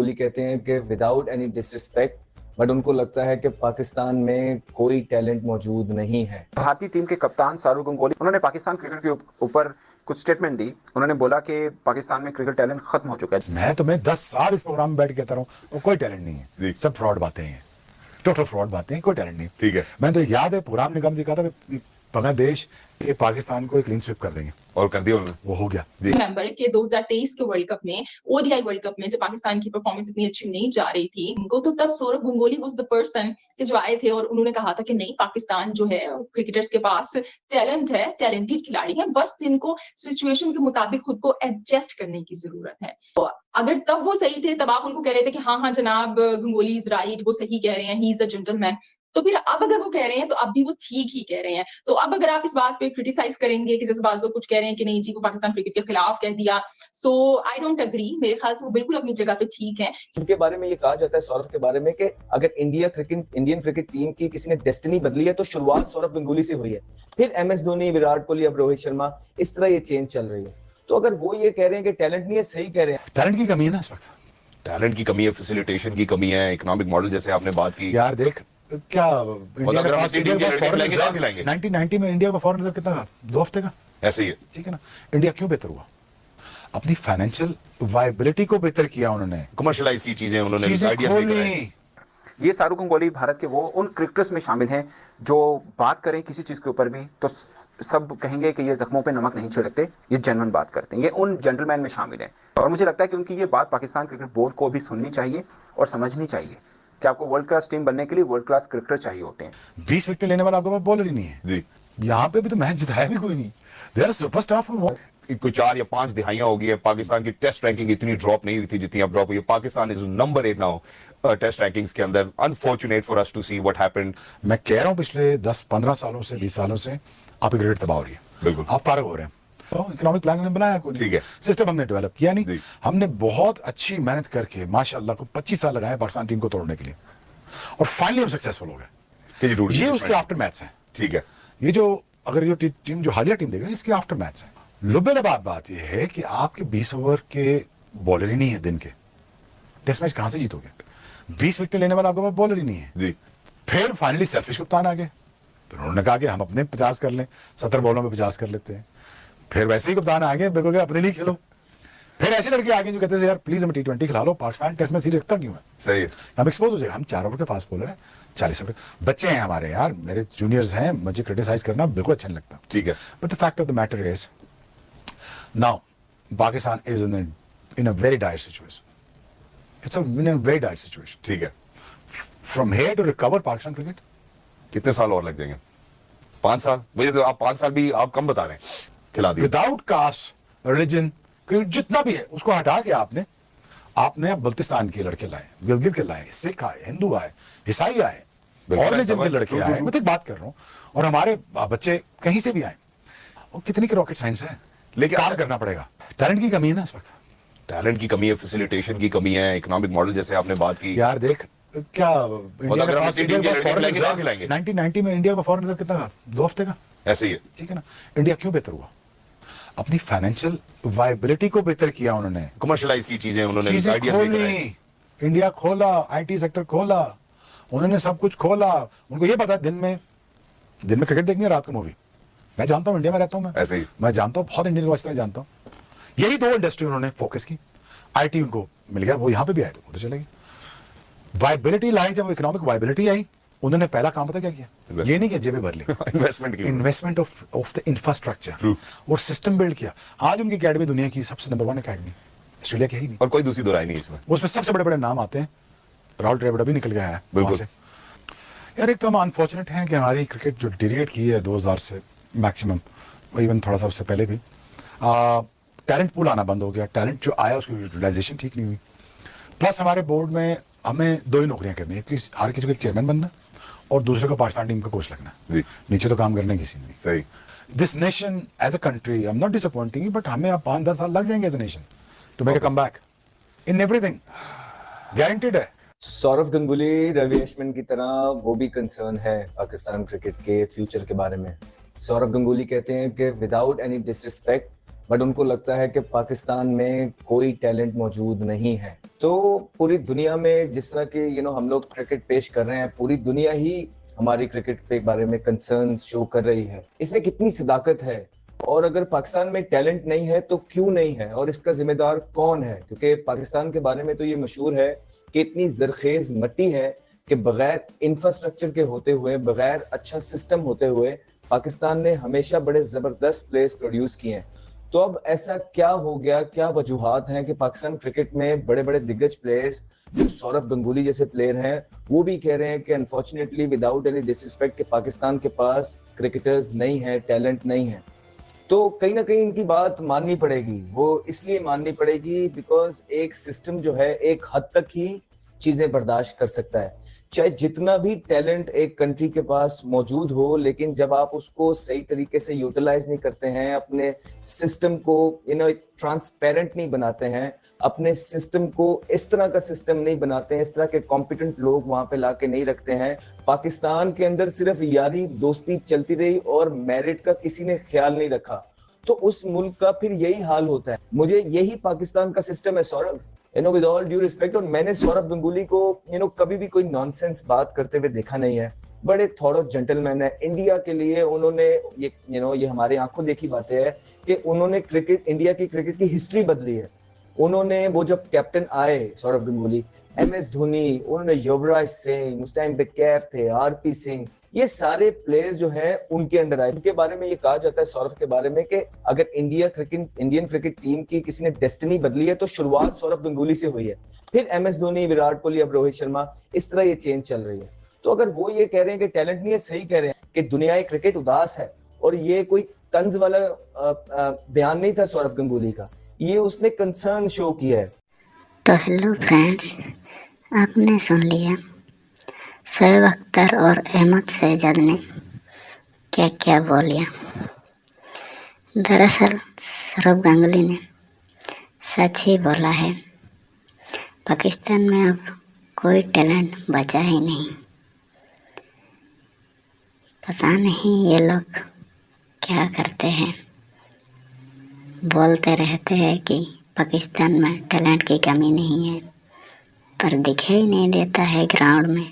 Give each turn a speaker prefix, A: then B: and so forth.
A: गंगोली कहते हैं कि विदाउट एनी डिसरिस्पेक्ट, बट उनको लगता है कि पाकिस्तान में कोई टैलेंट मौजूद नहीं है।
B: भारतीय टीम के कप्तान सौरव गंगोली, उन्होंने पाकिस्तान क्रिकेट के ऊपर कुछ स्टेटमेंट दी। उन्होंने बोला कि पाकिस्तान में क्रिकेट टैलेंट खत्म हो चुका है।
C: मैं तुम्हें 10 साल इस प्रोग्राम में बैठ के कहता रहा हूँ, वो कोई टैलेंट नहीं है, सब फ्रॉड बातें हैं, टोटल फ्रॉड बातें हैं, कोई टैलेंट नहीं।
D: ठीक है,
C: मैं तो याद है प्रोग्राम निगम जी कहा था बांग्लादेश के पाकिस्तान को एक क्लीन स्वीप कर देंगे,
D: और कर दिया उन्होंने,
C: वो हो गया।
E: रिमेंबर के 2023 के वर्ल्ड कप में, ओडीआई वर्ल्ड कप में जब पाकिस्तान की परफॉर्मेंस इतनी अच्छी नहीं जा रही थी उनको, तो तब Sourav Ganguly was the person कि जो आए थे और उन्होंने कहा था कि नहीं, पाकिस्तान जो है क्रिकेटर्स के पास टैलेंट है, टैलेंटेड खिलाड़ी है, बस इनको सिचुएशन के मुताबिक खुद को एडजस्ट करने की जरूरत है। तो अगर तब वो सही थे, तब आप उनको कह रहे थे कि हाँ हाँ जनाब गंगोली इज राइट, वो सही कह रहे हैं, ही इज अ जेंटलमैन, तो फिर अब अगर वो कह रहे हैं तो अब भी वो ठीक ही कह रहे हैं। तो अब अगर आप इस बात पे क्रिटिसाइज करेंगे कि जैसे बाज़ लोग कुछ कह रहे हैं कि नहीं जी वो पाकिस्तान क्रिकेट के खिलाफ कह दिया, सो आई डोंट एग्री। मेरे ख्याल से वो बिल्कुल अपनी जगह पे ठीक है।
A: उनके बारे में ये कहा जाता है, सौरव के बारे में, कि अगर इंडियन क्रिकेट टीम की किसी ने डेस्टिनी बदली है तो शुरुआत सौरव गंगोली से हुई है, फिर एमएस धोनी, विराट कोहली, अब रोहित शर्मा, इस तरह ये चेंज चल रही है। तो अगर वो ये कह रहे हैं कि टैलेंट नहीं है, सही कह रहे हैं।
C: टैलेंट की कमी है ना इस वक्त,
D: टैलेंट की कमी है, फैसिलिटेशन की कमी है, इकोनॉमिक मॉडल जैसे आपने बात की।
C: यार देख क्या इंडिया के पास 1990 में इंडिया का फॉरेन रिजर्व कितना था? 2 हफ्ते का,
D: ऐसे ही है,
C: ठीक है ना। इंडिया क्यों बेहतर हुआ? अपनी फाइनेंशियल वायबिलिटी को बेहतर किया उन्होंने,
D: कमर्शलाइज की चीजें उन्होंने,
C: चीजें
D: आइडियाज लेकर आए।
B: ये सौरव गंगोली भारत के वो उन क्रिकेटर्स में शामिल हैं जो बात करें किसी चीज के ऊपर भी तो सब कहेंगे कि ये जख्मों पे नमक नहीं छिड़कते, ये जेन्युइन बात करते हैं, ये उन जेंटलमैन में शामिल हैं। और मुझे लगता है कि उनकी ये बात पाकिस्तान क्रिकेट बोर्ड को भी सुननी चाहिए और समझनी चाहिए कि आपको वर्ल्ड क्लास टीम बनने के लिए वर्ल्ड क्लास क्रिकेटर चाहिए होते हैं।
C: 20 विकेट लेने वाला आपके पास बॉलर ही नहीं है
D: जी,
C: यहाँ पे भी तो मैच जिताया भी कोई नहीं। They are superstar for what?
D: कोई 4 या 5 दिहाइयां हो गई है, पाकिस्तान की टेस्ट रैंकिंग इतनी ड्रॉप नहीं हुई थी जितनी अब ड्रॉप हुई है। Pakistan is number 8 now test rankings के अंदर। Unfortunate for us to see what happened.
C: मैं कह रहा हूँ पिछले 10-15 सालों से, 20 सालों से आपकी क्रिकेट तबाह हो रही है,
D: बिल्कुल
C: आप फारग हो रहे हैं। तो इकोनॉमिक प्लान हमने बनाया, कोई
D: ठीक है,
C: सिस्टम हमने डेवलप किया नहीं, हमने बहुत अच्छी मेहनत करके माशाल्लाह को 25 साल लगाए पाकिस्तान टीम को तोड़ने के लिए, और फाइनली हम सक्सेसफुल हो गए। ये उसके आफ्टर मैथ्स हैं,
D: ठीक है।
C: ये जो अगर जो टीम जो हालिया टीम देख रहे हैं इसके आफ्टर मैथ्स हैं। लुबेलाबाद बात यह है कि आपके 20 ओवर के बॉलर ही नहीं है दिन के, टेस्ट मैच कहां से जीतोगे? 20 विकेट लेने वाला आपके पास बॉलर ही नहीं है
D: जी।
C: फिर फाइनली सेल्फिश कप्तान आ गए, फिर उन्होंने कहा कि हम अपने 50 कर लें, 70 बॉलों में 50 कर लेते हैं। फिर वैसे ही कप्तान आ गए, बिल्कुल अपने लिए खेलो। फिर ऐसे लड़के आ गए जो कहते हैं यार प्लीज हमें T20 खिला लो, पाकिस्तान टेस्ट मैच सीरीज रखता क्यों है?
D: सही है,
C: हम एक्सपोज हो जाएगा। हम 4 ओवर के फास्ट बॉलर है, 40 ओवर बच्चे हैं हमारे, यार मेरे जूनियर्स हैं, मुझे क्रिटिसाइज करना बिल्कुल अच्छा नहीं लगता,
D: ठीक है।
C: But the fact of the matter is now Pakistan is in a very dire situation, it's in a very dire situation,
D: ठीक है।
C: From here to recover Pakistan cricket
D: कितने साल और लग जाएंगे? 5 साल? मुझे तो आप 5 साल भी आप कम बता रहे हैं, खिला दिए।
C: विदाउट कास्ट, रिलीजन, जितना भी है उसको हटा के आपने अब बल्तिस्तान के लड़के लाए, गिलगित के लाए, सिख आए, हिंदू आए, ईसाई आए, और रिलीजन के लड़के आए, मैं तो एक बात कर रहा हूँ, और हमारे बच्चे कहीं से भी आए। और कितनी की रॉकेट साइंस है, लेकिन काम करना पड़ेगा। टैलेंट की कमी है ना इस वक्त,
D: टैलेंट की कमी है, फैसिलिटेशन की कमी है, इकोनॉमिक मॉडल जैसे आपने बात की।
C: यार देख क्या इंडिया के पास 1990 में इंडिया का फॉरेन रिजर्व कितना था? 2 हफ्ते का,
D: ऐसे ही है,
C: ठीक है ना। इंडिया क्यों बेहतर हुआ? अपनी फाइनेंशियल वायबिलिटी को बेहतर किया उन्होंने,
D: कमर्शलाइज की चीजें उन्होंने,
C: चीजें
D: आइडियाज लेकर आए।
C: खोली, इंडिया खोला, आईटी सेक्टर खोला, उन्होंने सब कुछ खोला। उनको ये पता दिन में क्रिकेट देखनी है, रात को मूवी। मैं जानता हूँ, इंडिया में रहता हूँ, मैं
D: ऐसे ही
C: मैं जानता हूँ, बहुत इंडियन को अच्छी तरह जानता हूँ। यही 2 इंडस्ट्री उन्होंने फोकस की, आईटी उनको मिल गया, वो यहाँ पे भी आए थे, उधर चले गए। वायबिलिटी लाई, जब इकोनॉमिक वायबिलिटी आई, उन्होंने पहला काम पता क्या किया? ये नहीं कि जेबें भर ली, इन्वेस्टमेंट ऑफ द इंफ्रास्ट्रक्चर और सिस्टम बिल्ड किया। आज उनकी अकेडमी दुनिया की सबसे नंबर 1 अकेडमी, ऑस्ट्रेलिया की ही नहीं,
D: और कोई दूसरी दोराई नहीं इसमें।
C: उसमें सबसे बड़े बड़े नाम आते हैं, राहुल द्रविड़ अभी निकल गया है वहां से। यार एक तो हम अनफॉर्चुनेट हैं कि हमारी क्रिकेट जो डिरेट की है 2000 से मैक्सिमम, इवन थोड़ा सा उससे पहले भी, टैलेंट पूल आना बंद हो गया। टैलेंट जो आया उसकी यूटिलाइजेशन ठीक नहीं हुई। प्लस हमारे बोर्ड में हमें 2 ही नौकरियां करनी है, कि हर किसी को एक चेयरमैन बनना और दूसरे को पाकिस्तान टीम का कोच लगना, नीचे तो काम करने किसी नहीं।
D: सही।
C: This nation as a country, I am not disappointing, but हमें अब 5-10 साल लग जाएंगे as a nation to make a comeback in everything, guaranteed है।
A: सौरव गंगुली, रवि अश्विन की तरह वो भी कंसर्न है पाकिस्तान क्रिकेट के फ्यूचर के बारे में। सौरव गंगुली कहते हैं कि विदाउट एनी डिसरिस्पेक्ट, बट उनको लगता है कि पाकिस्तान में कोई टैलेंट मौजूद नहीं है। तो पूरी दुनिया में जिस तरह के हम लोग क्रिकेट पेश कर रहे हैं, पूरी दुनिया ही हमारी क्रिकेट के बारे में कंसर्न शो कर रही है। इसमें कितनी सदाकत है, और अगर पाकिस्तान में टैलेंट नहीं है तो क्यों नहीं है, और इसका जिम्मेदार कौन है? क्योंकि पाकिस्तान के बारे में तो ये मशहूर है कि इतनी जरखेज मिट्टी है कि बगैर इंफ्रास्ट्रक्चर के होते हुए, बगैर अच्छा सिस्टम होते हुए, पाकिस्तान ने हमेशा बड़े जबरदस्त प्लेयर्स प्रोड्यूस किए हैं। तो अब ऐसा क्या हो गया, क्या वजूहात हैं कि पाकिस्तान क्रिकेट में बड़े बड़े दिग्गज प्लेयर्स जो सौरभ गंगुली जैसे प्लेयर हैं, वो भी कह रहे हैं कि अनफॉर्चुनेटली विदाउट एनी डिसरिस्पेक्ट कि पाकिस्तान के पास क्रिकेटर्स नहीं है, टैलेंट नहीं है। तो कहीं ना कहीं इनकी बात माननी पड़ेगी। वो इसलिए माननी पड़ेगी बिकॉज एक सिस्टम जो है एक हद तक ही चीजें बर्दाश्त कर सकता है। चाहे जितना भी टैलेंट एक कंट्री के पास मौजूद हो, लेकिन जब आप उसको सही तरीके से यूटिलाइज नहीं करते हैं, अपने सिस्टम को ट्रांसपेरेंट नहीं बनाते हैं, अपने सिस्टम को इस तरह का सिस्टम नहीं बनाते हैं, इस तरह के कॉम्पिटेंट लोग वहां पे लाके नहीं रखते हैं, पाकिस्तान के अंदर सिर्फ यारी दोस्ती चलती रही और मेरिट का किसी ने ख्याल नहीं रखा, तो उस मुल्क का फिर यही हाल होता है। मुझे यही पाकिस्तान का सिस्टम है Saurabh, with all due respect. और मैंने सौरभ गंगुली को कभी भी कोई नॉनसेंस बात करते हुए देखा नहीं है। बड़े थॉरो जेंटलमैन है। इंडिया के लिए उन्होंने ये हमारे आंखों देखी बातें है कि उन्होंने इंडिया की क्रिकेट की हिस्ट्री बदली है। उन्होंने वो जब कैप्टन आए सौरभ गंगुली, MS धोनी, उन्होंने युवराज सिंह, उस टाइम पे कैफ थे, RP सिंह, ये सारे प्लेयर्स जो हैं उनके अंडर आए। उनके बारे में ये कहा जाता है सौरभ के बारे में कि अगर इंडियन क्रिकेट टीम की किसी ने डेस्टिनी बदली है तो शुरुआत सौरभ गंगुली से हुई है। फिर MS धोनी, विराट कोहली, अब रोहित शर्मा, इस तरह ये चेंज चल रही है। तो अगर वो ये कह रहे हैं कि टैलेंट नहीं है, सही कह रहे हैं कि दुनिया क्रिकेट उदास है, और ये कोई तंज वाला बयान नहीं था सौरभ गंगुली का, ये उसने कंसर्न शो किया है।
F: तो हेलो फ्रेंड्स, आपने सुन लिया शोएब अख्तर और अहमद शहजाद ने क्या क्या बोलिया। दरअसल सौरभ गांगुली ने सच ही बोला है, पाकिस्तान में अब कोई टैलेंट बचा ही नहीं। पता नहीं ये लोग क्या करते हैं, बोलते रहते हैं कि पाकिस्तान में टैलेंट की कमी नहीं है, पर दिखाई नहीं देता है ग्राउंड में।